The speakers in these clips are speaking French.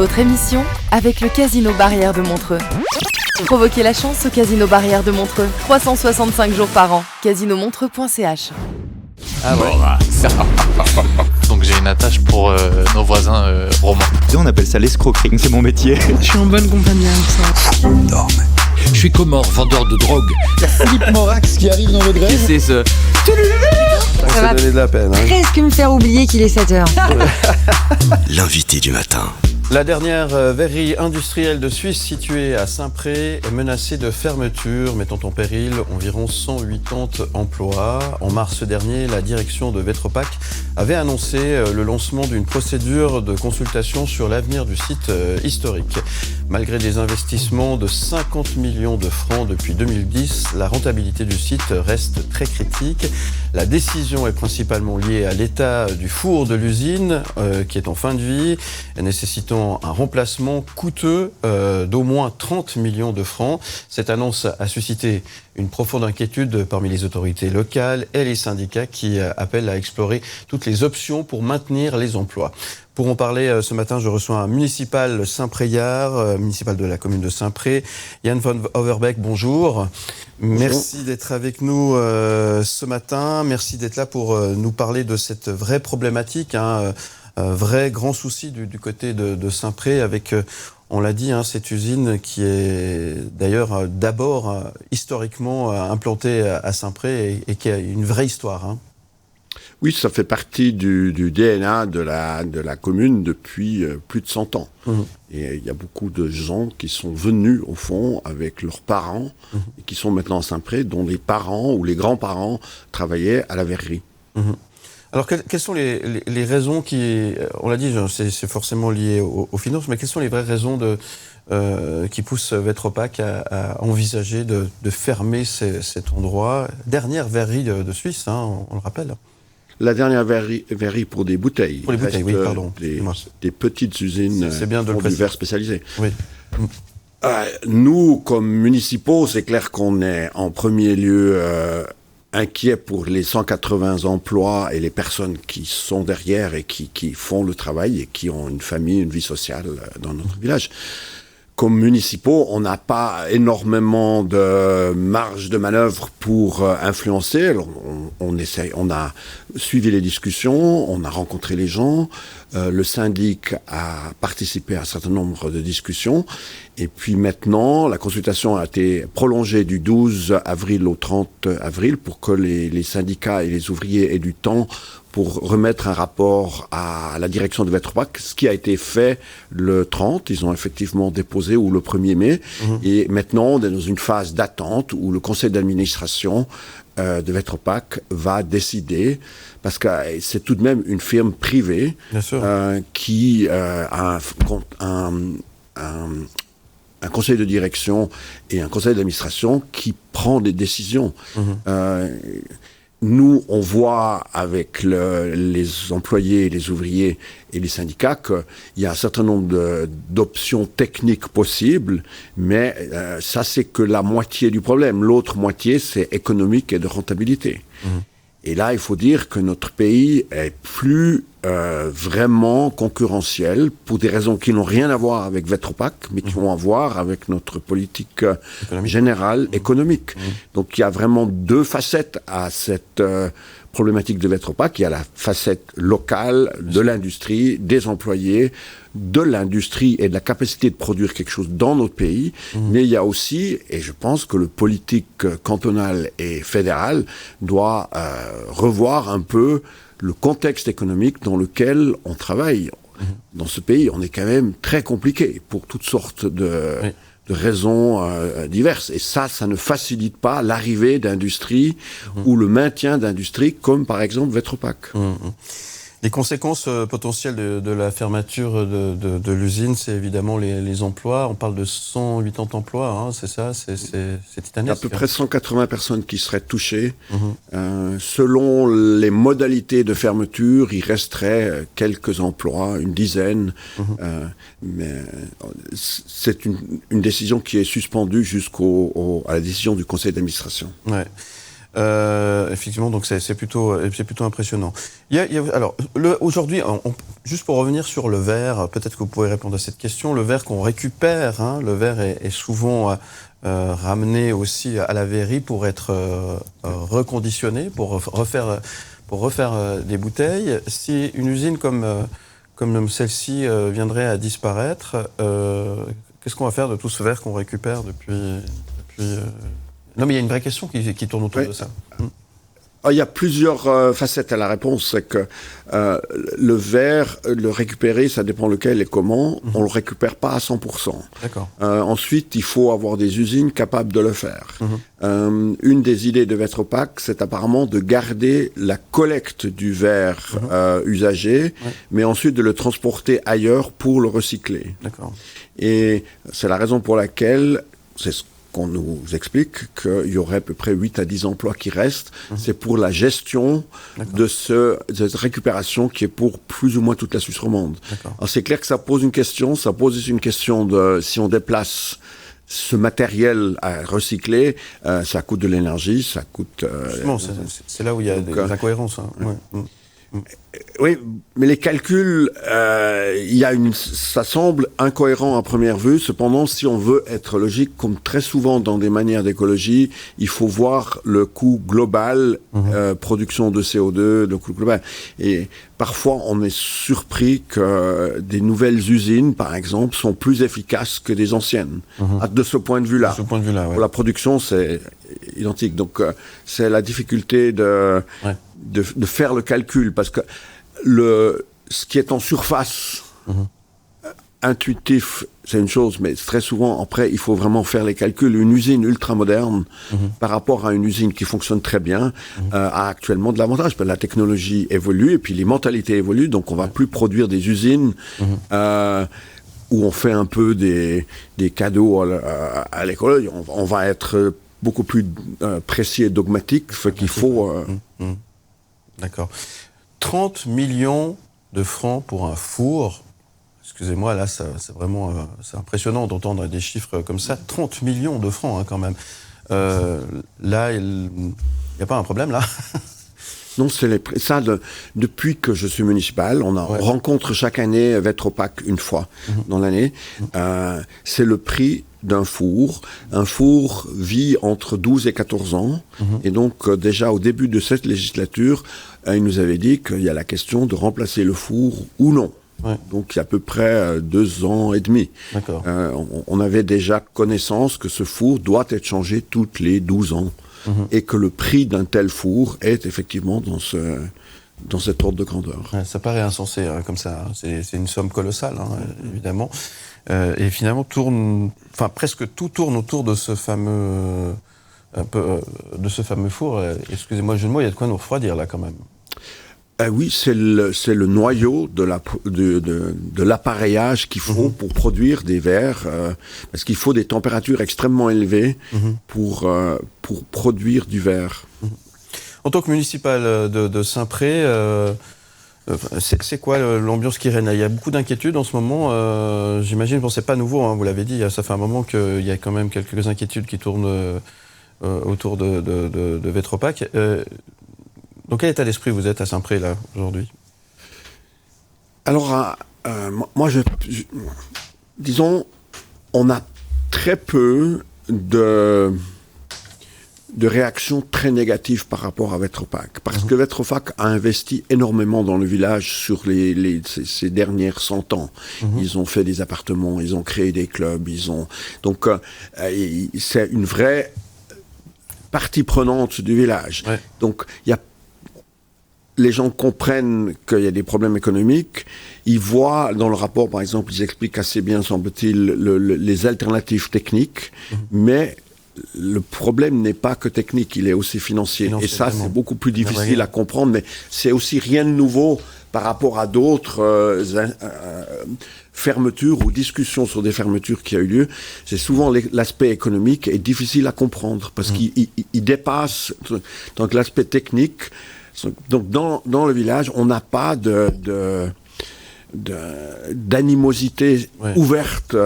Votre émission avec le Casino Barrière de Montreux. Provoquez la chance au Casino Barrière de Montreux. 365 jours par an. casinomontreux.ch. Ah ouais. Donc j'ai une attache pour nos voisins romains. On appelle ça l'escroquerie, c'est mon métier. Je suis en bonne compagnie avec ça. Non, mais... Je suis Comore, vendeur de drogue. Il y a Philippe Morax qui arrive dans votre grève. C'est ce... Ça va donner de la peine. presque me faire oublier qu'il est 7h. L'invité du matin. La dernière verrerie industrielle de Suisse située à Saint-Pré est menacée de fermeture, mettant en péril environ 180 emplois. En mars dernier, la direction de Vetropack avait annoncé le lancement d'une procédure de consultation sur l'avenir du site historique. Malgré des investissements de 50 millions de francs depuis 2010, la rentabilité du site reste très critique. La décision est principalement liée à l'état du four de l'usine qui est en fin de vie, nécessitant un remplacement coûteux d'au moins 30 millions de francs. Cette annonce a suscité une profonde inquiétude parmi les autorités locales et les syndicats qui appellent à explorer toutes les options pour maintenir les emplois. Pour en parler ce matin, je reçois un municipal Saint-Préillard, municipal de la commune de Saint-Pré, Jan von Overbeek, bonjour. Merci d'être avec nous ce matin. Merci d'être là pour nous parler de cette vraie problématique, vrai grand souci du côté de Saint-Pré avec, on l'a dit, cette usine qui est d'ailleurs d'abord historiquement implantée à Saint-Pré et qui a une vraie histoire. Oui, ça fait partie du DNA de la commune depuis plus de 100 ans. Et il y a beaucoup de gens qui sont venus, au fond, avec leurs parents, et qui sont maintenant à Saint-Pré, dont les parents ou les grands-parents travaillaient à la verrerie. Alors, quelles sont les raisons qui... On l'a dit, c'est forcément lié aux finances, mais quelles sont les vraies raisons qui poussent Vetropack à envisager de fermer cet endroit? Dernière verrerie de Suisse, on le rappelle. La dernière verrerie pour des bouteilles. Pour les bouteilles, oui, pardon. Des petites usines pour du verre spécialisé. Oui. Nous, comme municipaux, c'est clair qu'on est en premier lieu inquiets pour les 180 emplois et les personnes qui sont derrière et qui font le travail et qui ont une famille, une vie sociale dans notre village. Comme municipaux, on n'a pas énormément de marge de manœuvre pour influencer. Alors, on a suivi les discussions, on a rencontré les gens, le syndic a participé à un certain nombre de discussions, et puis maintenant, la consultation a été prolongée du 12 avril au 30 avril pour que les syndicats et les ouvriers aient du temps pour remettre un rapport à la direction de Vetropack, ce qui a été fait le 30, ils ont effectivement déposé, ou le 1er mai, et maintenant on est dans une phase d'attente où le conseil d'administration de Vetropack va décider, parce que c'est tout de même une firme privée qui a un conseil de direction et un conseil d'administration qui prend des décisions. Nous, on voit avec les employés, les ouvriers et les syndicats qu'il y a un certain nombre d'options techniques possibles, mais ça, c'est que la moitié du problème. L'autre moitié, c'est économique et de rentabilité. Et là, il faut dire que notre pays est plus vraiment concurrentiel pour des raisons qui n'ont rien à voir avec Vetropack, mais qui ont à voir avec notre politique générale économique. Donc, il y a vraiment deux facettes à cette problématique de Vetropack. Il y a la facette locale de l'industrie, des employés, de l'industrie et de la capacité de produire quelque chose dans notre pays, mais il y a aussi, et je pense que le politique cantonal et fédéral doit revoir un peu le contexte économique dans lequel on travaille. Dans ce pays, on est quand même très compliqué pour toutes sortes de raisons diverses. Et ça ne facilite pas l'arrivée d'industries ou le maintien d'industries comme par exemple Vetropack. Les conséquences potentielles de la fermeture de l'usine, c'est évidemment les emplois. On parle de 180 emplois, c'est ça, c'est titanesque. Il y a à peu près 180 personnes qui seraient touchées. Selon les modalités de fermeture, il resterait quelques emplois, une dizaine. Mais c'est une décision qui est suspendue jusqu'à la décision du conseil d'administration. Ouais. Effectivement, donc c'est plutôt impressionnant. Alors, aujourd'hui, juste pour revenir sur le verre, peut-être que vous pouvez répondre à cette question. Le verre qu'on récupère, le verre est souvent ramené aussi à la verrerie pour être reconditionné, pour refaire des bouteilles. Si une usine comme celle-ci viendrait à disparaître, qu'est-ce qu'on va faire de tout ce verre qu'on récupère depuis Non, mais il y a une vraie question qui tourne autour de ça. Il y a plusieurs facettes à la réponse. C'est que le verre, le récupérer, ça dépend lequel et comment. On ne le récupère pas à 100%. D'accord. Ensuite, il faut avoir des usines capables de le faire. Une des idées de Vetropack, c'est apparemment de garder la collecte du verre usagé, mais ensuite de le transporter ailleurs pour le recycler. D'accord. Et c'est la raison pour laquelle, c'est ce qu'on nous explique, qu'il y aurait à peu près 8 à 10 emplois qui restent. C'est pour la gestion de cette récupération qui est pour plus ou moins toute la Suisse romande. Alors c'est clair que ça pose une question. Ça pose aussi une question de si on déplace ce matériel à recycler, ça coûte de l'énergie, ça coûte... Justement, c'est là où il y a des incohérences. Oui, mais les calculs, ça semble incohérent à première vue. Cependant, si on veut être logique, comme très souvent dans des manières d'écologie, il faut voir le coût global, production de CO2, le coût global. Et parfois, on est surpris que des nouvelles usines, par exemple, sont plus efficaces que des anciennes. De ce point de vue-là. Pour la production, c'est identique. Donc, c'est la difficulté de faire le calcul, parce que ce qui est en surface, intuitif, c'est une chose, mais très souvent, après, il faut vraiment faire les calculs. Une usine ultra-moderne, par rapport à une usine qui fonctionne très bien, a actuellement de l'avantage. La technologie évolue, et puis les mentalités évoluent, donc on va plus produire des usines où on fait un peu des cadeaux à l'école. On va être beaucoup plus précis et dogmatique, ce qu'il faut... D'accord. 30 millions de francs pour un four. Excusez-moi, là, c'est vraiment c'est impressionnant d'entendre des chiffres comme ça. 30 millions de francs, quand même. Là, il n'y a pas un problème, là? Non, ça, depuis que je suis municipal, on rencontre chaque année Vetropack une fois dans l'année. C'est le prix d'un four. Un four vit entre 12 et 14 ans. Et donc, déjà au début de cette législature, il nous avait dit qu'il y a la question de remplacer le four ou non. Donc, il y a à peu près 2 ans et demi. On avait déjà connaissance que ce four doit être changé toutes les 12 ans. Et que le prix d'un tel four est effectivement dans cet ordre de grandeur. Ça paraît insensé, comme ça. C'est une somme colossale, évidemment. Et finalement, presque tout tourne autour de ce fameux, four. Excusez-moi le jeu de mots, il y a de quoi nous refroidir, là, quand même. Oui, c'est le noyau de l'appareillage qu'il faut pour produire des verres, parce qu'il faut des températures extrêmement élevées pour produire du verre. En tant que municipal de Saint-Pré, c'est quoi l'ambiance qui règne? Il y a beaucoup d'inquiétudes en ce moment. J'imagine, c'est pas nouveau, vous l'avez dit, ça fait un moment qu'il y a quand même quelques inquiétudes qui tournent autour de Vetropack. Dans quel état d'esprit vous êtes à Saint-Pré, là, aujourd'hui? Alors, moi, disons, on a très peu de réactions très négatives par rapport à Vetropack. Parce que Vetropack a investi énormément dans le village sur ces dernières 100 ans. Ils ont fait des appartements, ils ont créé des clubs, donc, c'est une vraie partie prenante du village. Donc, les gens comprennent qu'il y a des problèmes économiques. Ils voient dans le rapport, par exemple, ils expliquent assez bien, semble-t-il, les alternatives techniques, mais le problème n'est pas que technique, il est aussi financier. Et ça, c'est beaucoup plus difficile à comprendre, mais c'est aussi rien de nouveau par rapport à d'autres fermetures ou discussions sur des fermetures qui a eu lieu. C'est souvent l'aspect économique est difficile à comprendre, parce qu'il dépasse donc l'aspect technique. Donc, dans le village, on n'a pas d'animosité ouverte,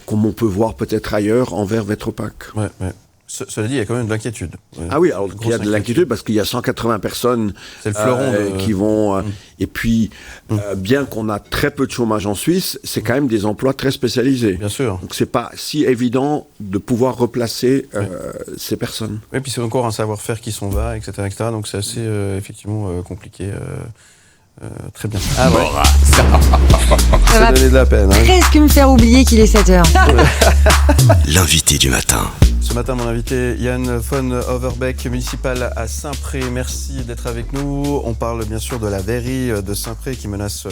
comme on peut voir peut-être ailleurs, envers Vetropack. Cela dit, il y a quand même de l'inquiétude. Ah oui, alors il y a de l'inquiétude parce qu'il y a 180 personnes C'est le fleuron qui vont... Et puis, bien qu'on a très peu de chômage en Suisse, c'est quand même des emplois très spécialisés. Bien sûr. Donc c'est pas si évident de pouvoir replacer ces personnes. Oui, puis c'est encore un savoir-faire qui s'en va, etc., etc. Donc c'est assez, effectivement, compliqué. Très bien. Ah ouais. Ça va donné de la peine. Hein. presque me faire oublier qu'il est 7h. L'invité du matin. Ce matin, mon invité, Yann von Overbeek, municipal à Saint-Pré. Merci d'être avec nous. On parle bien sûr de la verrerie de Saint-Pré qui menace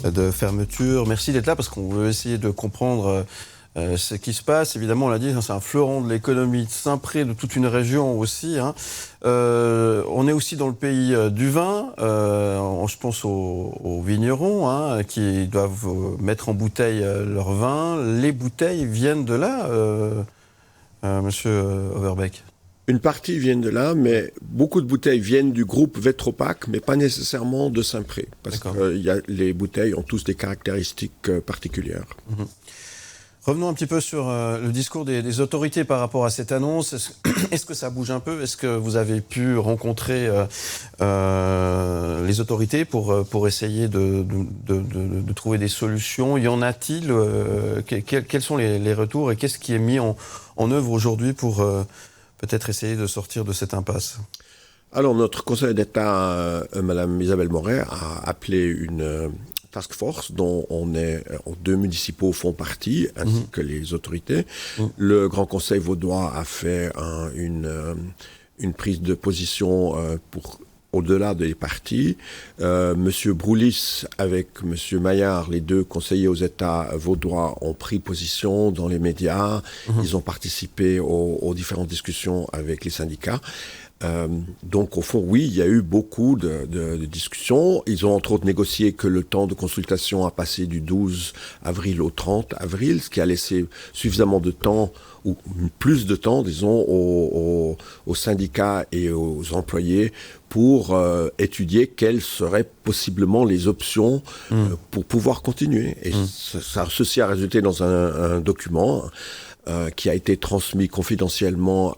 de fermeture. Merci d'être là parce qu'on veut essayer de comprendre ce qui se passe. Évidemment, on l'a dit, c'est un fleuron de l'économie de Saint-Pré, de toute une région aussi. Hein. On est aussi dans le pays du vin. Je pense aux vignerons hein, qui doivent mettre en bouteille leur vin. Les bouteilles viennent de là, Monsieur Overbeek. Une partie viennent de là, mais beaucoup de bouteilles viennent du groupe Vetropack, mais pas nécessairement de Saint-Pré. Parce que les bouteilles ont tous des caractéristiques particulières. Mm-hmm. Revenons un petit peu sur le discours des autorités par rapport à cette annonce. Est-ce que ça bouge un peu ? Est-ce que vous avez pu rencontrer les autorités pour essayer de trouver des solutions ? Y en a-t-il ? Quels sont les retours et qu'est-ce qui est mis en œuvre aujourd'hui pour peut-être essayer de sortir de cette impasse ? Alors, notre conseil d'État, Madame Isabelle Moret, a appelé une task force dont deux municipaux font partie, ainsi que les autorités. Le Grand Conseil vaudois a fait une prise de position pour au-delà des partis. Monsieur Broulis avec Monsieur Maillard, les deux conseillers aux États vaudois, ont pris position dans les médias. Ils ont participé aux différentes discussions avec les syndicats. Donc au fond, oui, il y a eu beaucoup de discussions. Ils ont entre autres négocié que le temps de consultation a passé du 12 avril au 30 avril, ce qui a laissé suffisamment de temps, ou plus de temps, disons, aux syndicats et aux employés pour étudier quelles seraient possiblement les options pour pouvoir continuer. Et ceci a résulté dans un document qui a été transmis confidentiellement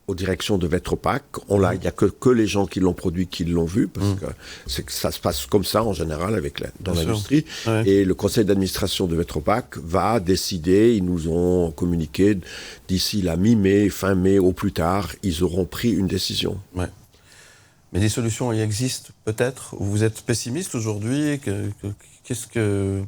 aux directions de Vetropack. Il n'y a que les gens qui l'ont produit qui l'ont vu, parce que ça se passe comme ça en général dans l'industrie. Ouais. Et le conseil d'administration de Vetropack va décider, ils nous ont communiqué, d'ici la mi-mai, fin mai, au plus tard, ils auront pris une décision. Ouais. Mais des solutions y existent peut-être ? Vous êtes pessimiste aujourd'hui ? Qu'est-ce que...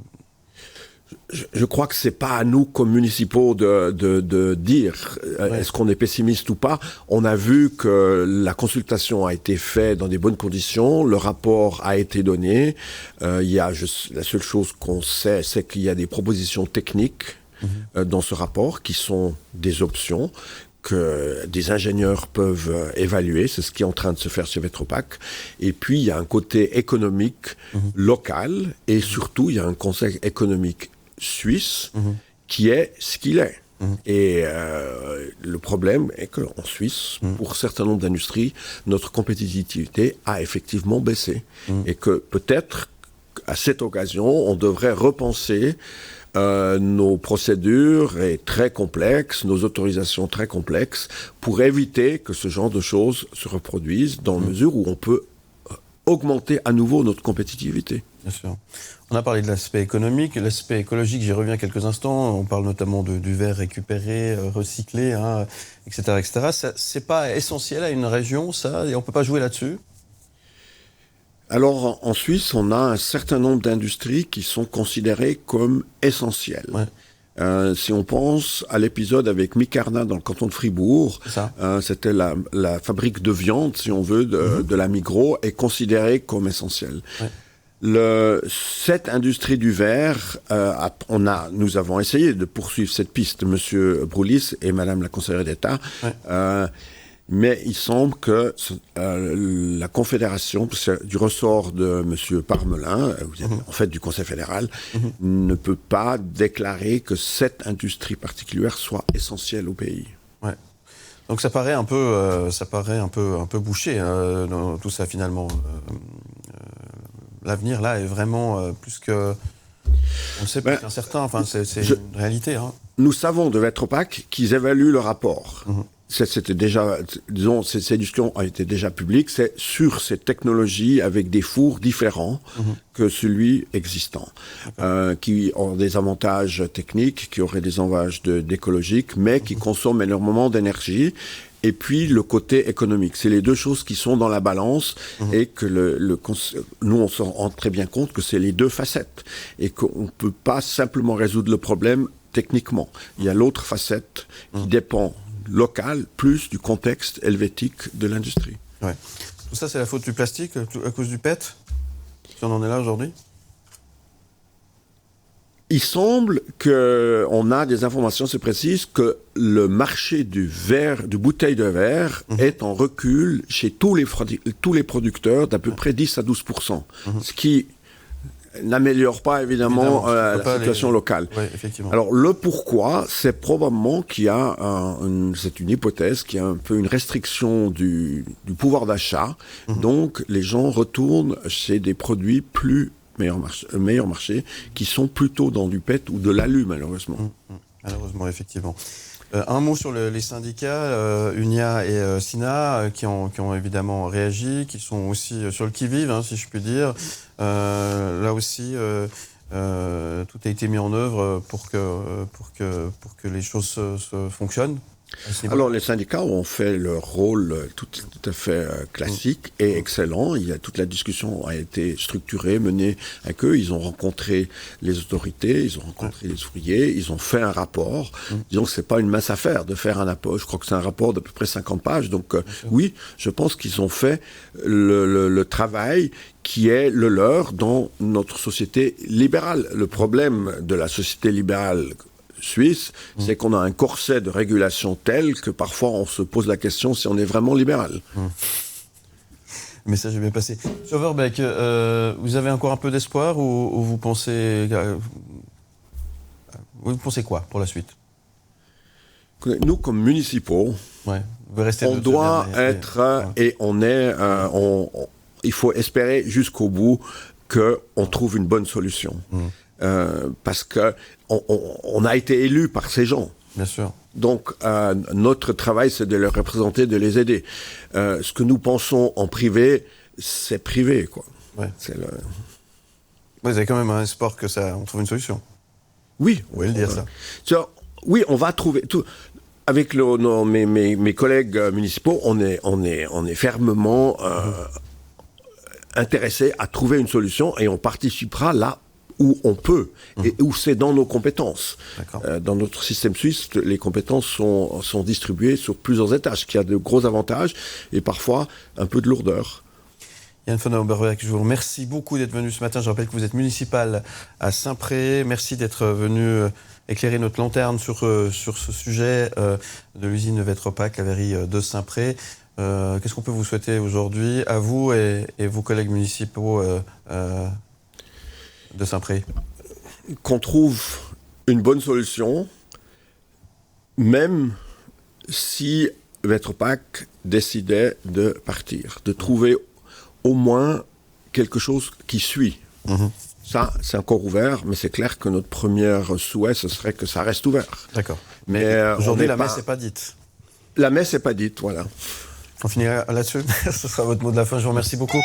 Je crois que c'est pas à nous, comme municipaux, de dire est-ce qu'on est pessimiste ou pas. On a vu que la consultation a été faite dans des bonnes conditions, le rapport a été donné. La seule chose qu'on sait, c'est qu'il y a des propositions techniques dans ce rapport qui sont des options que des ingénieurs peuvent évaluer. C'est ce qui est en train de se faire chez Vetropack. Et puis, il y a un côté économique local et surtout, il y a un conseil économique suisse qui est ce qu'il est. Et le problème est qu'en Suisse, pour un certain nombre d'industries, notre compétitivité a effectivement baissé. Et que peut-être, à cette occasion, on devrait repenser nos procédures très complexes, nos autorisations très complexes, pour éviter que ce genre de choses se reproduisent dans la mesure où on peut augmenter à nouveau notre compétitivité. Bien sûr. On a parlé de l'aspect économique, l'aspect écologique, j'y reviens quelques instants. On parle notamment du verre récupéré, recyclé, hein, etc., etc. C'est pas essentiel à une région, ça, et on peut pas jouer là-dessus? Alors, en Suisse, on a un certain nombre d'industries qui sont considérées comme essentielles. Ouais. Si on pense à l'épisode avec Micarna dans le canton de Fribourg, c'était la fabrique de viande, si on veut, de la Migros, est considérée comme essentielle. Ouais. Cette industrie du verre, nous avons essayé de poursuivre cette piste, Monsieur Broulis et Madame la conseillère d'État, mais il semble que la Confédération, du ressort de M. Parmelin, en fait du Conseil fédéral, ne peut pas déclarer que cette industrie particulière soit essentielle au pays. Ouais. Donc ça paraît un peu bouché, dans tout ça finalement. L'avenir là est vraiment plus que On le sait parce qu'un certain, enfin, c'est une réalité. Hein. Nous savons de Vetropack qu'ils évaluent le rapport. C'était déjà, disons, ces discussions ont été déjà publiques. C'est sur ces technologies avec des fours différents que celui existant, qui ont des avantages techniques, qui auraient des avantages d'écologique, mais qui consomment énormément d'énergie. Et puis le côté économique. C'est les deux choses qui sont dans la balance et que nous, on se rend très bien compte que c'est les deux facettes et qu'on ne peut pas simplement résoudre le problème techniquement. Il y a l'autre facette qui dépend local plus du contexte helvétique de l'industrie. Ouais. Tout ça, c'est la faute du plastique à cause du PET, si on en est là aujourd'hui. Il semble qu'on a des informations assez précises que le marché du bouteille de verre est en recul chez tous les producteurs d'à peu près 10 à 12%. Ce qui n'améliore pas évidemment la situation locale. Ouais, effectivement. Alors le pourquoi, c'est probablement qu'il y a c'est une hypothèse, qu'il y a un peu une restriction du pouvoir d'achat. Donc les gens retournent chez des produits meilleur marché, qui sont plutôt dans du PET ou de l'alu, malheureusement. Malheureusement, effectivement. Un mot sur les syndicats, UNIA et SINA, qui ont évidemment réagi, qui sont aussi sur le qui-vive, si je puis dire. Là aussi, tout a été mis en œuvre pour que les choses se fonctionnent. Alors les syndicats ont fait leur rôle tout à fait classique et excellent. Toute la discussion a été structurée, menée avec eux. Ils ont rencontré les autorités, ils ont rencontré les ouvriers, ils ont fait un rapport. Disons que c'est pas une mince affaire de faire un rapport. Je crois que c'est un rapport d'à peu près 50 pages. Donc oui, je pense qu'ils ont fait le travail qui est le leur dans notre société libérale. Le problème de la société libérale suisse, c'est qu'on a un corset de régulation tel que parfois on se pose la question si on est vraiment libéral. Le message est bien passé. Sur Verbeek, vous avez encore un peu d'espoir ou vous pensez quoi pour la suite? Nous, comme municipaux, on doit être et on est. Il faut espérer jusqu'au bout qu'on trouve une bonne solution. Parce que on a été élus par ces gens. Bien sûr. Donc, notre travail, c'est de les représenter, de les aider. Ce que nous pensons en privé, c'est privé, quoi. Ouais. Vous avez quand même un espoir que on trouve une solution. Oui. Vous pouvez le dire, ça. Oui, on va trouver tout. Avec mes collègues municipaux, on est fermement intéressés à trouver une solution et on participera là où on peut et où c'est dans nos compétences. Dans notre système suisse, les compétences sont distribuées sur plusieurs étages, ce qui a de gros avantages et parfois un peu de lourdeur. Yann von Oberwerk, je vous remercie beaucoup d'être venu ce matin. Je rappelle que vous êtes municipal à Saint-Pré. Merci d'être venu éclairer notre lanterne sur ce sujet de l'usine Vetropack, la verrie de Saint-Pré. Qu'est-ce qu'on peut vous souhaiter aujourd'hui, à vous et vos collègues municipaux de Saint-Pré? Qu'on trouve une bonne solution, même si Vetropack décidait de partir, de trouver au moins quelque chose qui suit. Ça, c'est encore ouvert, mais c'est clair que notre premier souhait, ce serait que ça reste ouvert. D'accord. Mais aujourd'hui, la messe n'est pas dite. La messe n'est pas dite, voilà. On finira là-dessus. Ce sera votre mot de la fin. Je vous remercie beaucoup.